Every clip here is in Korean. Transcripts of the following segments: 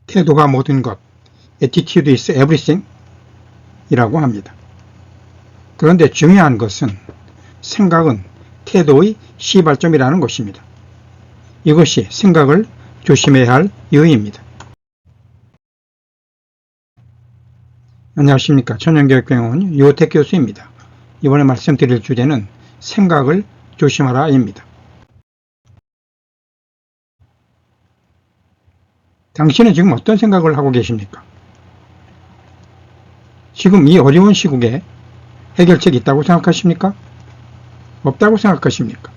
태도가 모든 것, attitude is everything 이라고 합니다. 그런데 중요한 것은 생각은 태도의 시발점이라는 것입니다. 이것이 생각을 조심해야 할 이유입니다. 안녕하십니까. 천연교육병원 유호택 교수입니다. 이번에 말씀드릴 주제는 생각을 조심하라 입니다. 당신은 지금 어떤 생각을 하고 계십니까? 지금 이 어려운 시국에 해결책이 있다고 생각하십니까? 없다고 생각하십니까?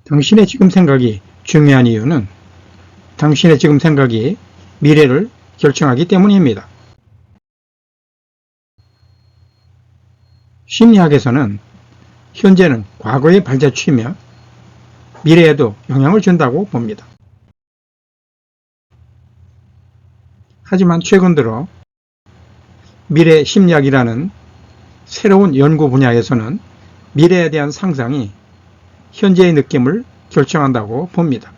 당신의 지금 생각이 중요한 이유는 당신의 지금 생각이 미래를 결정하기 때문입니다. 심리학에서는 현재는 과거의 발자취이며 미래에도 영향을 준다고 봅니다. 하지만 최근 들어 미래 심리학이라는 새로운 연구 분야에서는 미래에 대한 상상이 현재의 느낌을 결정한다고 봅니다.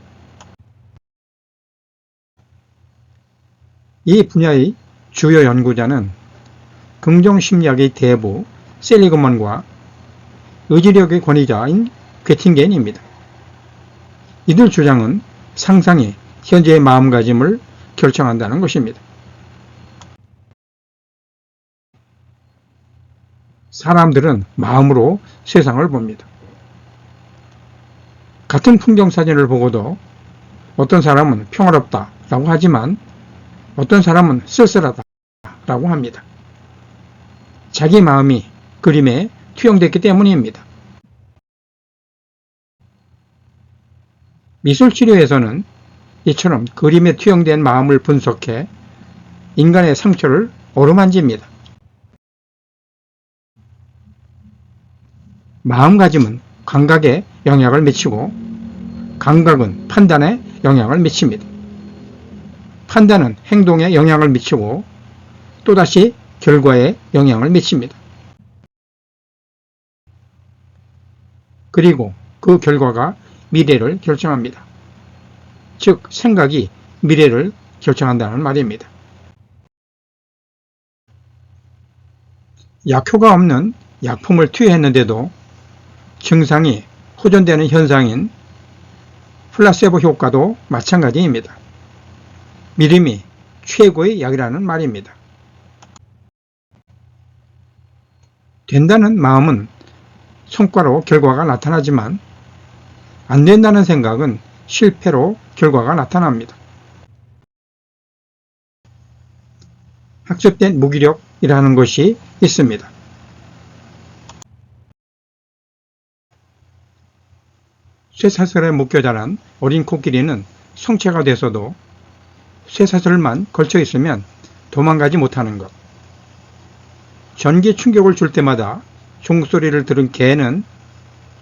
이 분야의 주요 연구자는 긍정심리학의 대부 셀리그먼과 의지력의 권위자인 괴팅겐입니다. 이들 주장은 상상이 현재의 마음가짐을 결정한다는 것입니다. 사람들은 마음으로 세상을 봅니다. 같은 풍경사진을 보고도 어떤 사람은 평화롭다라고 하지만 어떤 사람은 쓸쓸하다라고 합니다. 자기 마음이 그림에 투영됐기 때문입니다. 미술치료에서는 이처럼 그림에 투영된 마음을 분석해 인간의 상처를 어루만집니다. 마음가짐은 감각에 영향을 미치고 감각은 판단에 영향을 미칩니다. 판단은 행동에 영향을 미치고 또다시 결과에 영향을 미칩니다. 그리고 그 결과가 미래를 결정합니다. 즉 생각이 미래를 결정한다는 말입니다. 약효가 없는 약품을 투여했는데도 증상이 호전되는 현상인 플라세보 효과도 마찬가지입니다. 믿음이 최고의 약이라는 말입니다. 된다는 마음은 성과로 결과가 나타나지만 안 된다는 생각은 실패로 결과가 나타납니다. 학습된 무기력이라는 것이 있습니다. 쇠사슬에 묶여 자란 어린 코끼리는 성체가 돼서도 쇠사슬만 걸쳐 있으면 도망가지 못하는 것. 전기 충격을 줄 때마다 종소리를 들은 개는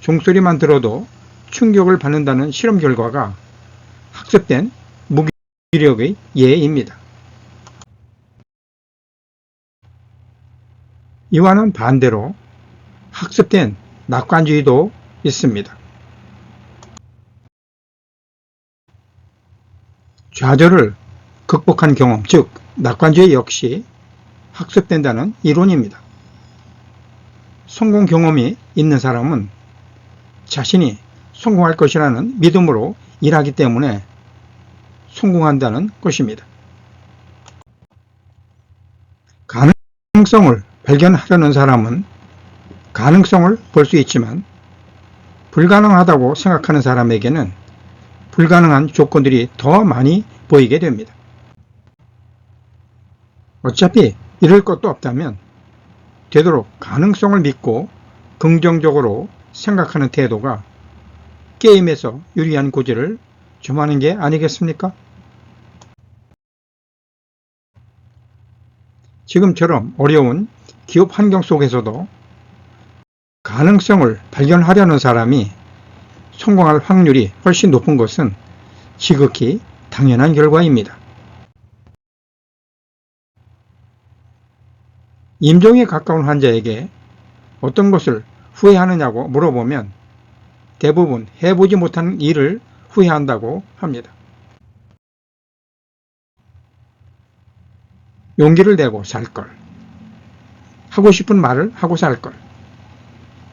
종소리만 들어도 충격을 받는다는 실험 결과가 학습된 무기력의 예입니다. 이와는 반대로 학습된 낙관주의도 있습니다. 좌절을 극복한 경험, 즉 낙관주의 역시 학습된다는 이론입니다. 성공 경험이 있는 사람은 자신이 성공할 것이라는 믿음으로 일하기 때문에 성공한다는 것입니다. 가능성을 발견하려는 사람은 가능성을 볼 수 있지만 불가능하다고 생각하는 사람에게는 불가능한 조건들이 더 많이 보이게 됩니다. 어차피 이럴 것도 없다면 되도록 가능성을 믿고 긍정적으로 생각하는 태도가 게임에서 유리한 고지를 점하는 게 아니겠습니까? 지금처럼 어려운 기업 환경 속에서도 가능성을 발견하려는 사람이 성공할 확률이 훨씬 높은 것은 지극히 당연한 결과입니다. 임종에 가까운 환자에게 어떤 것을 후회하느냐고 물어보면 대부분 해보지 못한 일을 후회한다고 합니다. 용기를 내고 살 걸. 하고 싶은 말을 하고 살 걸.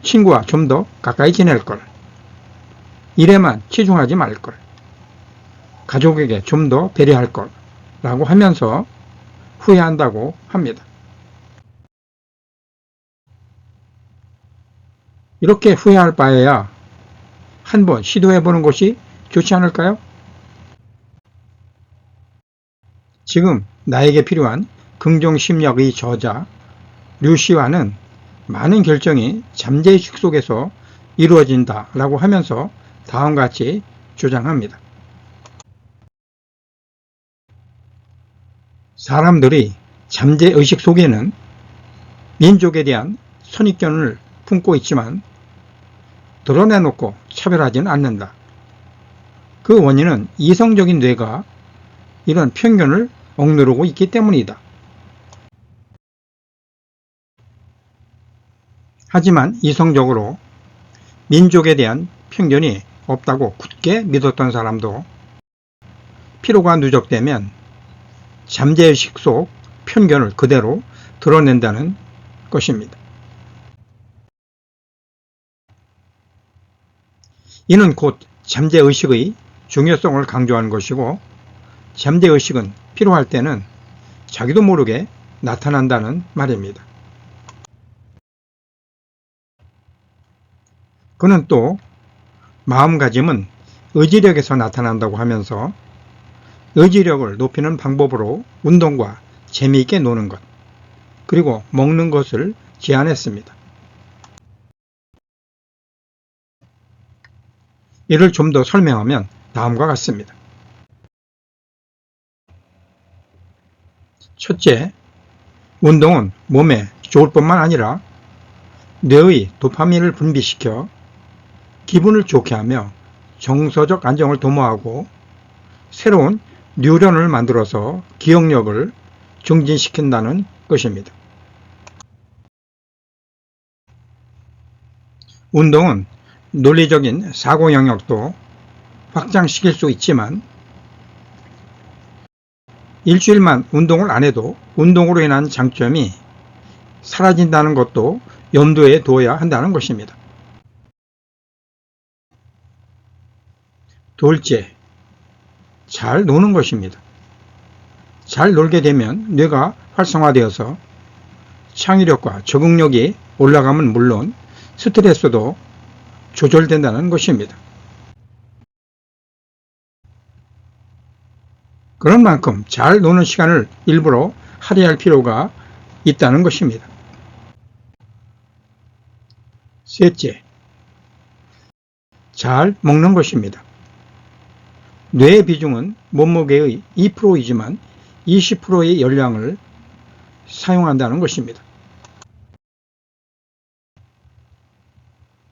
친구와 좀 더 가까이 지낼 걸. 일에만 치중하지 말 걸. 가족에게 좀 더 배려할 걸. 라고 하면서 후회한다고 합니다. 이렇게 후회할 바에야 한번 시도해보는 것이 좋지 않을까요? 지금 나에게 필요한 긍정심리학의 저자 류시와는 많은 결정이 잠재의식 속에서 이루어진다 라고 하면서 다음과 같이 주장합니다. 사람들이 잠재의식 속에는 민족에 대한 선입견을 품고 있지만 드러내놓고 차별하지는 않는다. 그 원인은 이성적인 뇌가 이런 편견을 억누르고 있기 때문이다. 하지만 이성적으로 민족에 대한 편견이 없다고 굳게 믿었던 사람도 피로가 누적되면 잠재의식 속 편견을 그대로 드러낸다는 것입니다. 이는 곧 잠재의식의 중요성을 강조하는 것이고 잠재의식은 필요할 때는 자기도 모르게 나타난다는 말입니다. 그는 또 마음가짐은 의지력에서 나타난다고 하면서 의지력을 높이는 방법으로 운동과 재미있게 노는 것, 그리고 먹는 것을 제안했습니다. 이를 좀 더 설명하면 다음과 같습니다. 첫째, 운동은 몸에 좋을 뿐만 아니라 뇌의 도파민을 분비시켜 기분을 좋게 하며 정서적 안정을 도모하고 새로운 뉴런을 만들어서 기억력을 증진시킨다는 것입니다. 운동은 논리적인 사고 영역도 확장시킬 수 있지만 일주일만 운동을 안 해도 운동으로 인한 장점이 사라진다는 것도 염두에 두어야 한다는 것입니다. 둘째, 잘 노는 것입니다. 잘 놀게 되면 뇌가 활성화되어서 창의력과 적응력이 올라가면 물론 스트레스도 조절된다는 것입니다. 그런 만큼 잘 노는 시간을 일부러 할애할 필요가 있다는 것입니다. 셋째, 잘 먹는 것입니다. 뇌의 비중은 몸무게의 2%이지만 20%의 열량을 사용한다는 것입니다.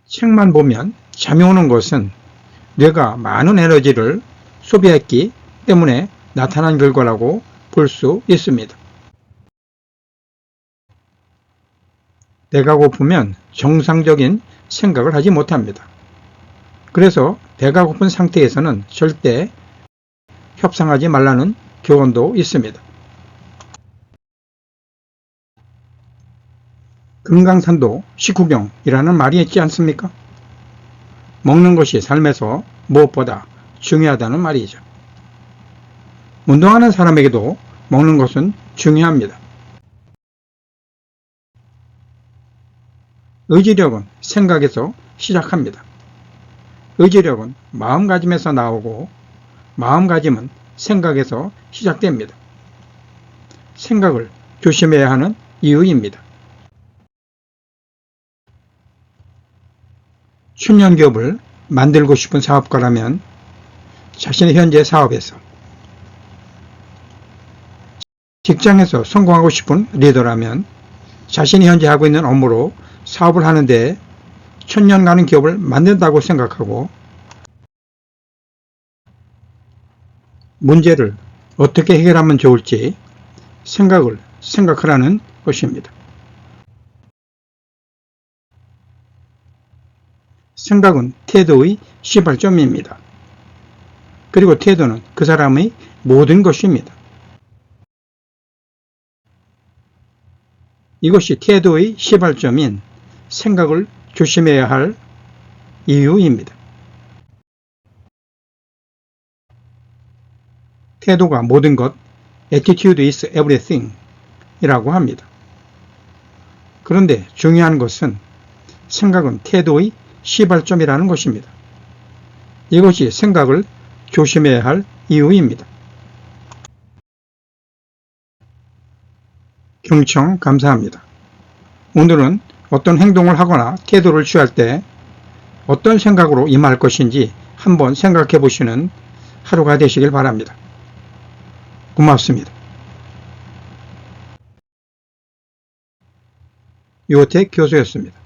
책만 보면 잠이 오는 것은 뇌가 많은 에너지를 소비했기 때문에 나타난 결과라고 볼 수 있습니다. 배가 고프면 정상적인 생각을 하지 못합니다. 그래서 배가 고픈 상태에서는 절대 협상하지 말라는 교훈도 있습니다. 금강산도 식후경이라는 말이 있지 않습니까? 먹는 것이 삶에서 무엇보다 중요하다는 말이죠. 운동하는 사람에게도 먹는 것은 중요합니다. 의지력은 생각에서 시작합니다. 의지력은 마음가짐에서 나오고 마음가짐은 생각에서 시작됩니다. 생각을 조심해야 하는 이유입니다. 춘년기업을 만들고 싶은 사업가라면 자신의 현재 사업에서, 직장에서 성공하고 싶은 리더라면 자신이 현재 하고 있는 업무로 사업을 하는데 천년 가는 기업을 만든다고 생각하고 문제를 어떻게 해결하면 좋을지 생각하라는 것입니다. 생각은 태도의 시발점입니다. 그리고 태도는 그 사람의 모든 것입니다. 이것이 태도의 시발점인 생각을 조심해야 할 이유입니다. 태도가 모든 것, attitude is everything 이라고 합니다. 그런데 중요한 것은 생각은 태도의 시발점이라는 것입니다. 이것이 생각을 조심해야 할 이유입니다. 경청 감사합니다. 오늘은 어떤 행동을 하거나 태도를 취할 때 어떤 생각으로 임할 것인지 한번 생각해 보시는 하루가 되시길 바랍니다. 고맙습니다. 유호택 교수였습니다.